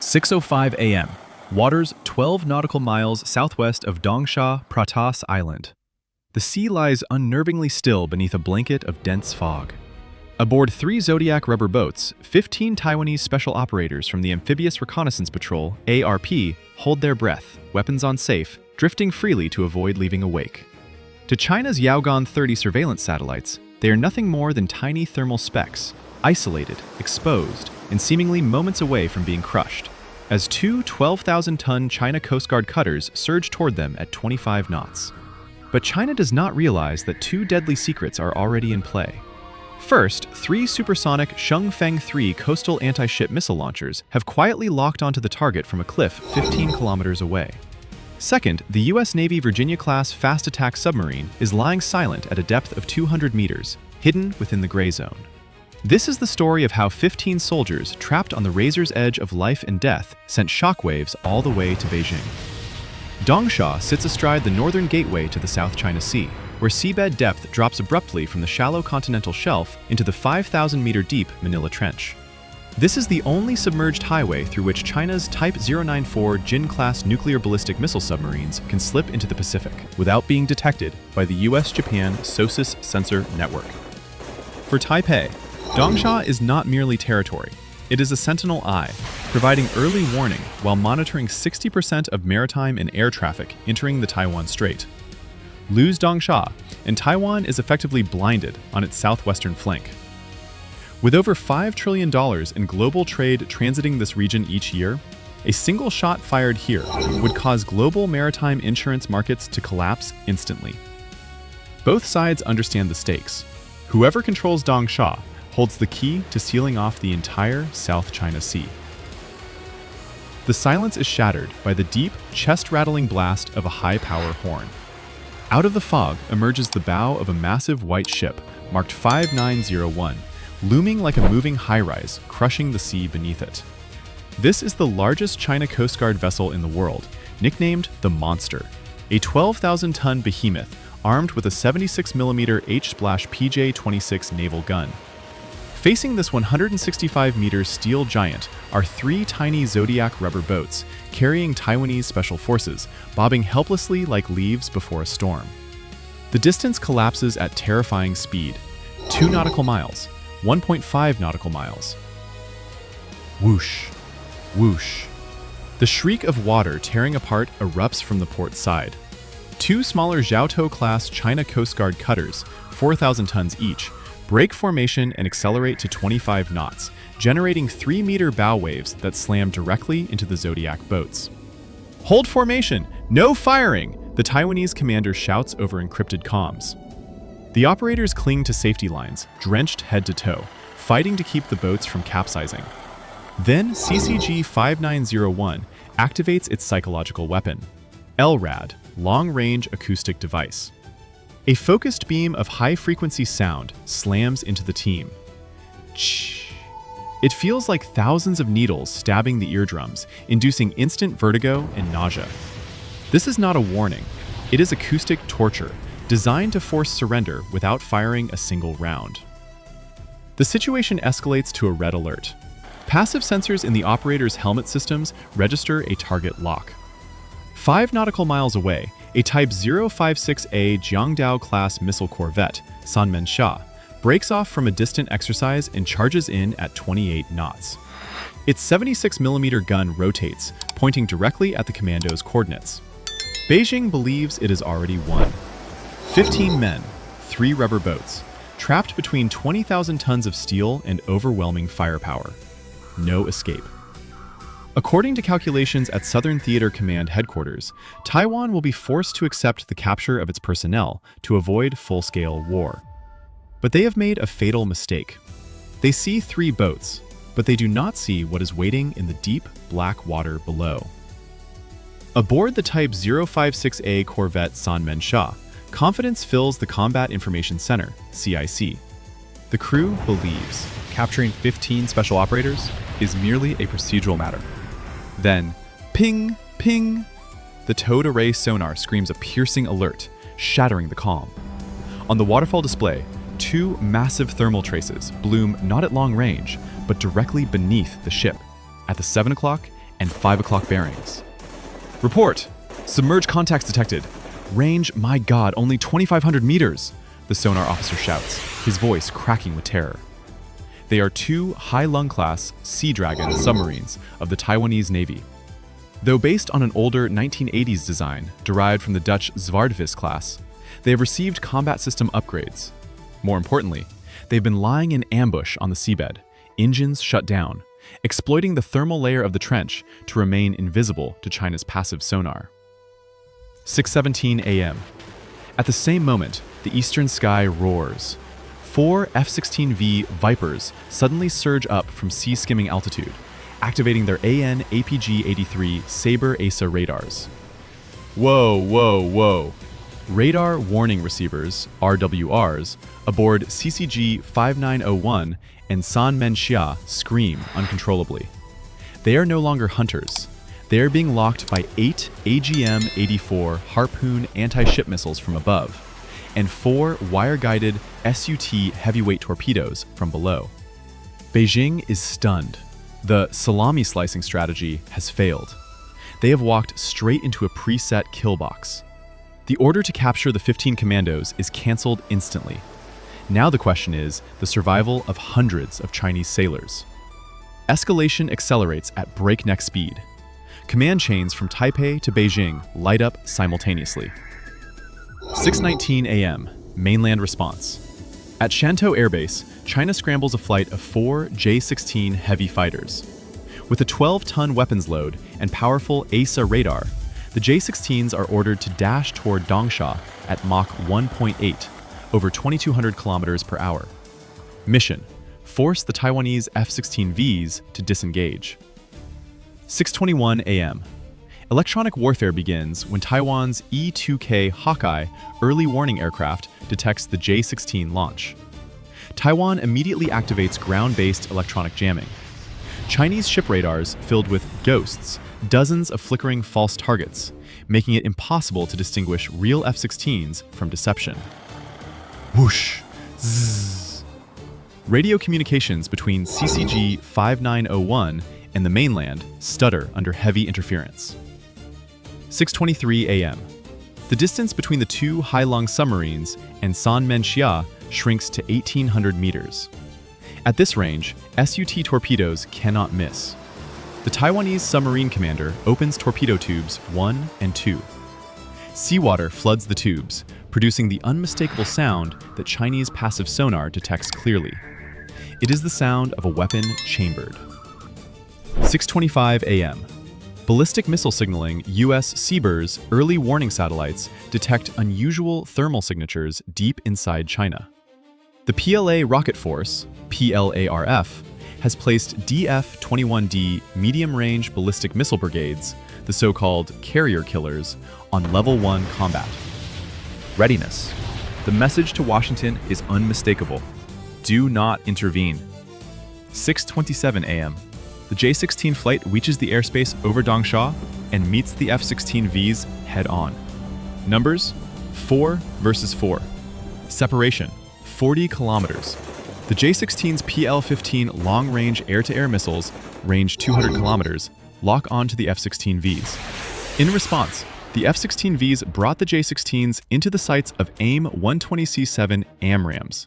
6:05 a.m. Waters 12 nautical miles southwest of Dongsha Island. The sea lies unnervingly still beneath a blanket of dense fog. Aboard 3 Zodiac rubber boats, 15 Taiwanese special operators from the Amphibious Reconnaissance Patrol, ARP, hold their breath, weapons on safe, drifting freely to avoid leaving a wake. To China's Yaogan 30 surveillance satellites, they are nothing more than tiny thermal specks, isolated, exposed, and seemingly moments away from being crushed, as 2 12,000-ton China Coast Guard cutters surge toward them at 25 knots. But China does not realize that 2 deadly secrets are already in play. First, 3 supersonic Shengfeng 3 coastal anti-ship missile launchers have quietly locked onto the target from a cliff 15 kilometers away. Second, the U.S. Navy Virginia-class fast attack submarine is lying silent at a depth of 200 meters, hidden within the gray zone. This is the story of how 15 soldiers trapped on the razor's edge of life and death sent shockwaves all the way to Beijing. Dongsha sits astride the northern gateway to the South China Sea, where seabed depth drops abruptly from the shallow continental shelf into the 5,000-meter-deep Manila Trench. This is the only submerged highway through which China's Type 094 Jin-class nuclear ballistic missile submarines can slip into the Pacific without being detected by the US-Japan SOSUS sensor network. For Taipei, Dongsha is not merely territory. It is a sentinel eye, providing early warning while monitoring 60% of maritime and air traffic entering the Taiwan Strait. Lose Dongsha, and Taiwan is effectively blinded on its southwestern flank. With over $5 trillion in global trade transiting this region each year, a single shot fired here would cause global maritime insurance markets to collapse instantly. Both sides understand the stakes. Whoever controls Dongsha holds the key to sealing off the entire South China Sea. The silence is shattered by the deep, chest-rattling blast of a high-power horn. Out of the fog emerges the bow of a massive white ship, marked 5901, looming like a moving high-rise, crushing the sea beneath it. This is the largest China Coast Guard vessel in the world, nicknamed the Monster, a 12,000-ton behemoth armed with a 76mm H-Splash PJ-26 naval gun. Facing this 165-meter steel giant are 3 tiny Zodiac rubber boats carrying Taiwanese special forces, bobbing helplessly like leaves before a storm. The distance collapses at terrifying speed, 2 nautical miles, 1.5 nautical miles. Whoosh, whoosh. The shriek of water tearing apart erupts from the port side. 2 smaller Zhaotou-class China Coast Guard cutters, 4,000 tons each, break formation and accelerate to 25 knots, generating 3-meter bow waves that slam directly into the Zodiac boats. "Hold formation! No firing!" the Taiwanese commander shouts over encrypted comms. The operators cling to safety lines, drenched head to toe, fighting to keep the boats from capsizing. Then CCG 5901 activates its psychological weapon, LRAD, long-range acoustic device. A focused beam of high-frequency sound slams into the team. Shh. It feels like thousands of needles stabbing the eardrums, inducing instant vertigo and nausea. This is not a warning. It is acoustic torture, designed to force surrender without firing a single round. The situation escalates to a red alert. Passive sensors in the operator's helmet systems register a target lock. 5 nautical miles away, a Type 056A Jiangdao-class missile corvette, Sanmensha, breaks off from a distant exercise and charges in at 28 knots. Its 76mm gun rotates, pointing directly at the Commandos' coordinates. Beijing believes it has already won. 15 men, 3 rubber boats, trapped between 20,000 tons of steel and overwhelming firepower. No escape. According to calculations at Southern Theater Command headquarters, Taiwan will be forced to accept the capture of its personnel to avoid full-scale war. But they have made a fatal mistake. They see 3 boats, but they do not see what is waiting in the deep, black water below. Aboard the Type 056A corvette Sanmensha, confidence fills the Combat Information Center, CIC. The crew believes capturing 15 special operators is merely a procedural matter. Then, ping, ping, the towed array sonar screams a piercing alert, shattering the calm. On the waterfall display, 2 massive thermal traces bloom not at long range, but directly beneath the ship, at the 7 o'clock, and 5 o'clock bearings. Report! Submerged contacts detected. Range, my God, only 2,500 meters, the sonar officer shouts, his voice cracking with terror. They are 2 Hai Lung-class Sea Dragon submarines of the Taiwanese Navy. Though based on an older 1980s design derived from the Dutch Zwaardvis class, they have received combat system upgrades. More importantly, they've been lying in ambush on the seabed, engines shut down, exploiting the thermal layer of the trench to remain invisible to China's passive sonar. 6:17 a.m. At the same moment, the eastern sky roars. 4 F-16V Vipers suddenly surge up from sea-skimming altitude, activating their AN/APG-83 Sabre ASA radars. Whoa, whoa, whoa. Radar warning receivers, RWRs, aboard CCG 5901 and San Menxia scream uncontrollably. They are no longer hunters. They are being locked by 8 AGM-84 Harpoon anti-ship missiles from above, and 4 wire-guided SUT heavyweight torpedoes from below. Beijing is stunned. The salami slicing strategy has failed. They have walked straight into a preset kill box. The order to capture the 15 Commandos is cancelled instantly. Now the question is the survival of hundreds of Chinese sailors. Escalation accelerates at breakneck speed. Command chains from Taipei to Beijing light up simultaneously. 6:19 a.m. Mainland response. At Shantou Air Base, China scrambles a flight of 4 J-16 heavy fighters. With a 12-ton weapons load and powerful ASA radar, the J-16s are ordered to dash toward Dongsha at Mach 1.8, over 2,200 kilometers per hour. Mission: force the Taiwanese F-16Vs to disengage. 6:21 a.m. Electronic warfare begins when Taiwan's E-2K Hawkeye early warning aircraft detects the J-16 launch. Taiwan immediately activates ground-based electronic jamming. Chinese ship radars filled with ghosts, dozens of flickering false targets, making it impossible to distinguish real F-16s from deception. Whoosh! Zzz. Radio communications between CCG 5901 and the mainland stutter under heavy interference. 6:23 a.m. The distance between the 2 Hai Lung submarines and San Menxia shrinks to 1,800 meters. At this range, SUT torpedoes cannot miss. The Taiwanese submarine commander opens torpedo tubes 1 and 2. Seawater floods the tubes, producing the unmistakable sound that Chinese passive sonar detects clearly. It is the sound of a weapon chambered. 6:25 a.m. Ballistic missile signaling U.S. Seabir's early warning satellites detect unusual thermal signatures deep inside China. The PLA Rocket Force, PLARF, has placed DF-21D medium-range ballistic missile brigades, the so-called carrier killers, on Level 1 combat. Readiness. The message to Washington is unmistakable. Do not intervene. 6:27 a.m. The J-16 flight reaches the airspace over Dongsha and meets the F-16Vs head-on. Numbers: 4 versus 4. Separation: 40 kilometers. The J-16's PL-15 long-range air-to-air missiles, range 200 kilometers, lock onto the F-16Vs. In response, the F-16Vs brought the J-16s into the sights of AIM-120C7 AMRAAMs.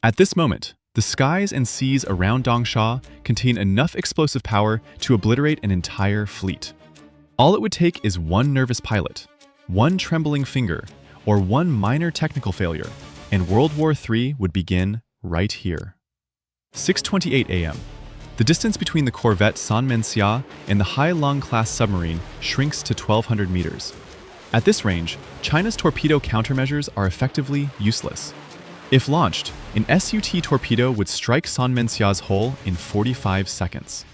At this moment, the skies and seas around Dongsha contain enough explosive power to obliterate an entire fleet. All it would take is one nervous pilot, one trembling finger, or one minor technical failure, and World War III would begin right here. 6:28 a.m. The distance between the corvette San Menxia and the Hai Lung-class submarine shrinks to 1,200 meters. At this range, China's torpedo countermeasures are effectively useless. If launched, an SUT torpedo would strike San Menxia's hull in 45 seconds.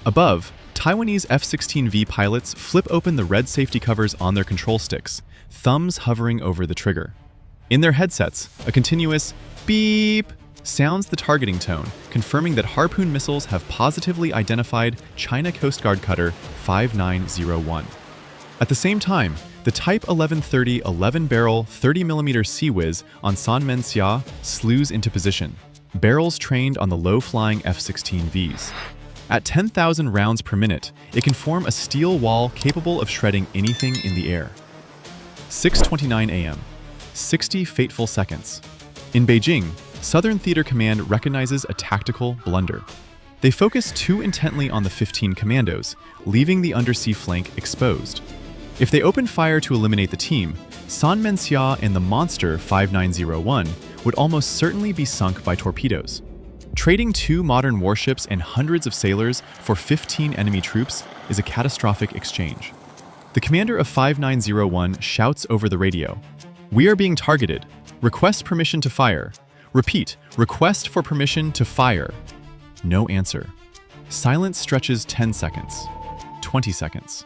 Above, Taiwanese F-16V pilots flip open the red safety covers on their control sticks, thumbs hovering over the trigger. In their headsets, a continuous beep sounds the targeting tone, confirming that Harpoon missiles have positively identified China Coast Guard cutter 5901. At the same time, the Type 1130 11-barrel 30mm Sea Whiz on San Menxia slews into position, barrels trained on the low-flying F-16Vs. At 10,000 rounds per minute, it can form a steel wall capable of shredding anything in the air. 6:29 a.m. 60 fateful seconds. In Beijing, Southern Theater Command recognizes a tactical blunder. They focus too intently on the 15 Commandos, leaving the undersea flank exposed. If they opened fire to eliminate the team, Sanmenxia and the monster 5901 would almost certainly be sunk by torpedoes. Trading 2 modern warships and hundreds of sailors for 15 enemy troops is a catastrophic exchange. The commander of 5901 shouts over the radio, "We are being targeted. Request permission to fire. Repeat, request for permission to fire." No answer. Silence stretches 10 seconds, 20 seconds.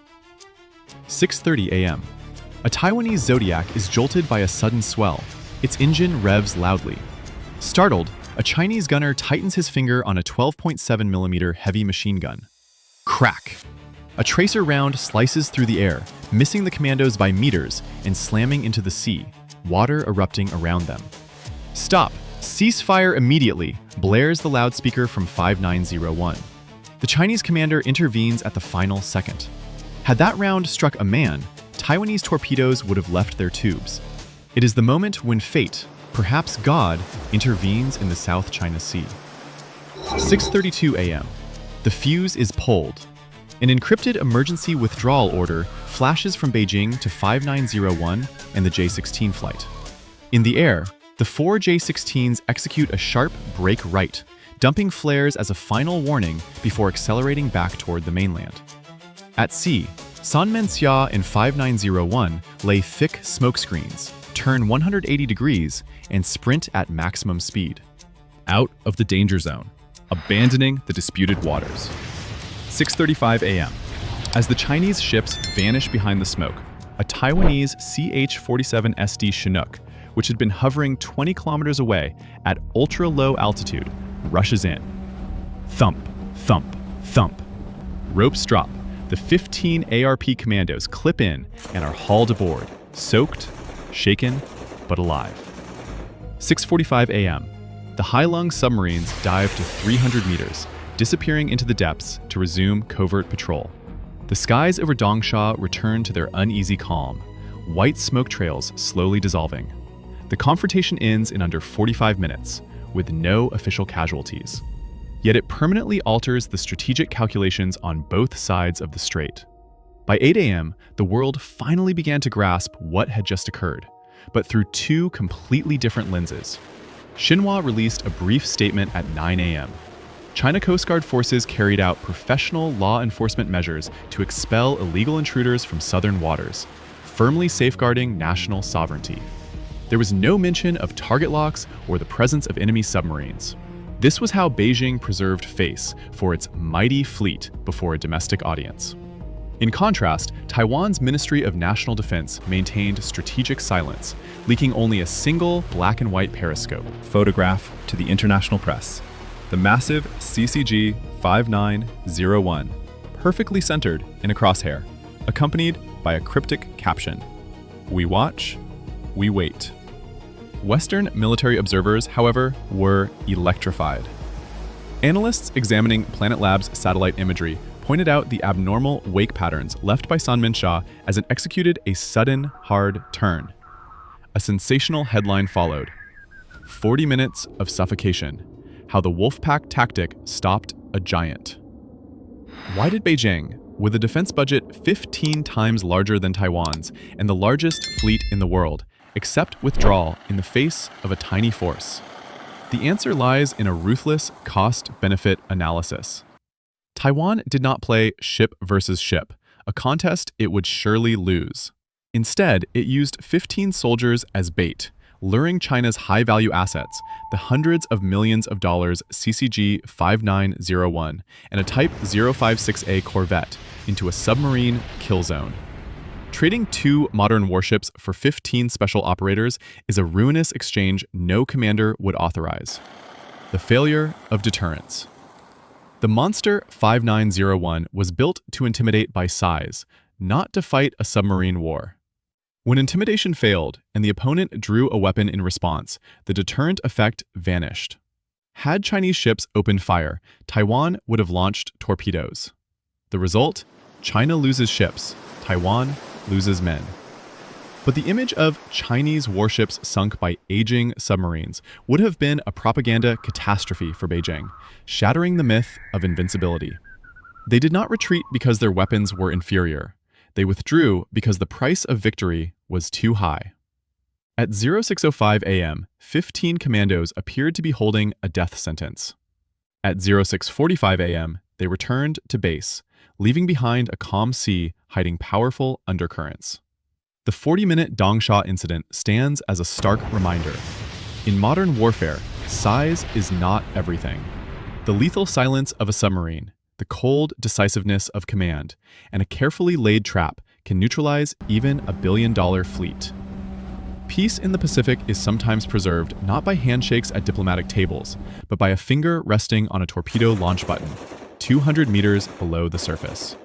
6:30 a.m. A Taiwanese Zodiac is jolted by a sudden swell. Its engine revs loudly. Startled, a Chinese gunner tightens his finger on a 12.7mm heavy machine gun. Crack! A tracer round slices through the air, missing the Commandos by meters and slamming into the sea, water erupting around them. "Stop! Cease fire immediately!" blares the loudspeaker from 5901. The Chinese commander intervenes at the final second. Had that round struck a man, Taiwanese torpedoes would have left their tubes. It is the moment when fate, perhaps God, intervenes in the South China Sea. 6:32 a.m. The fuse is pulled. An encrypted emergency withdrawal order flashes from Beijing to 5901 and the J-16 flight. In the air, the 4 J-16s execute a sharp break right, dumping flares as a final warning before accelerating back toward the mainland. At sea, Sanmenxia and 5901 lay thick smoke screens, turn 180 degrees, and sprint at maximum speed. Out of the danger zone, abandoning the disputed waters. 6:35 a.m. As the Chinese ships vanish behind the smoke, a Taiwanese CH-47SD Chinook, which had been hovering 20 kilometers away at ultra-low altitude, rushes in. Thump, thump, thump. Ropes drop. The 15 ARP Commandos clip in and are hauled aboard, soaked, shaken, but alive. 6:45 a.m. The high-lung submarines dive to 300 meters, disappearing into the depths to resume covert patrol. The skies over Dongsha return to their uneasy calm, white smoke trails slowly dissolving. The confrontation ends in under 45 minutes, with no official casualties. Yet it permanently alters the strategic calculations on both sides of the strait. By 8 a.m., the world finally began to grasp what had just occurred, but through 2 completely different lenses. Xinhua released a brief statement at 9 a.m. China Coast Guard forces carried out professional law enforcement measures to expel illegal intruders from southern waters, firmly safeguarding national sovereignty. There was no mention of target locks or the presence of enemy submarines. This was how Beijing preserved face for its mighty fleet before a domestic audience. In contrast, Taiwan's Ministry of National Defense maintained strategic silence, leaking only a single black and white periscope photograph to the international press. The massive CCG 5901, perfectly centered in a crosshair, accompanied by a cryptic caption, "We watch, we wait." Western military observers, however, were electrified. Analysts examining Planet Labs satellite imagery pointed out the abnormal wake patterns left by Sanmenxia as it executed a sudden, hard turn. A sensational headline followed. 40 minutes of suffocation. How the Wolfpack tactic stopped a giant. Why did Beijing, with a defense budget 15 times larger than Taiwan's and the largest fleet in the world, accept withdrawal in the face of a tiny force? The answer lies in a ruthless cost-benefit analysis. Taiwan did not play ship versus ship, a contest it would surely lose. Instead, it used 15 soldiers as bait, luring China's high-value assets, the hundreds of millions of dollars CCG 5901 and a Type 056A corvette, into a submarine kill zone. Trading 2 modern warships for 15 special operators is a ruinous exchange no commander would authorize. The failure of deterrence. The monster 5901 was built to intimidate by size, not to fight a submarine war. When intimidation failed and the opponent drew a weapon in response, the deterrent effect vanished. Had Chinese ships opened fire, Taiwan would have launched torpedoes. The result? China loses ships, Taiwan loses men. But the image of Chinese warships sunk by aging submarines would have been a propaganda catastrophe for Beijing, shattering the myth of invincibility. They did not retreat because their weapons were inferior. They withdrew because the price of victory was too high. At 06:05 a.m., 15 commandos appeared to be holding a death sentence. At 06:45 a.m., they returned to base, leaving behind a calm sea hiding powerful undercurrents. The 40-minute Dongsha incident stands as a stark reminder. In modern warfare, size is not everything. The lethal silence of a submarine, the cold decisiveness of command, and a carefully laid trap can neutralize even a billion-dollar fleet. Peace in the Pacific is sometimes preserved not by handshakes at diplomatic tables, but by a finger resting on a torpedo launch button, 200 meters below the surface.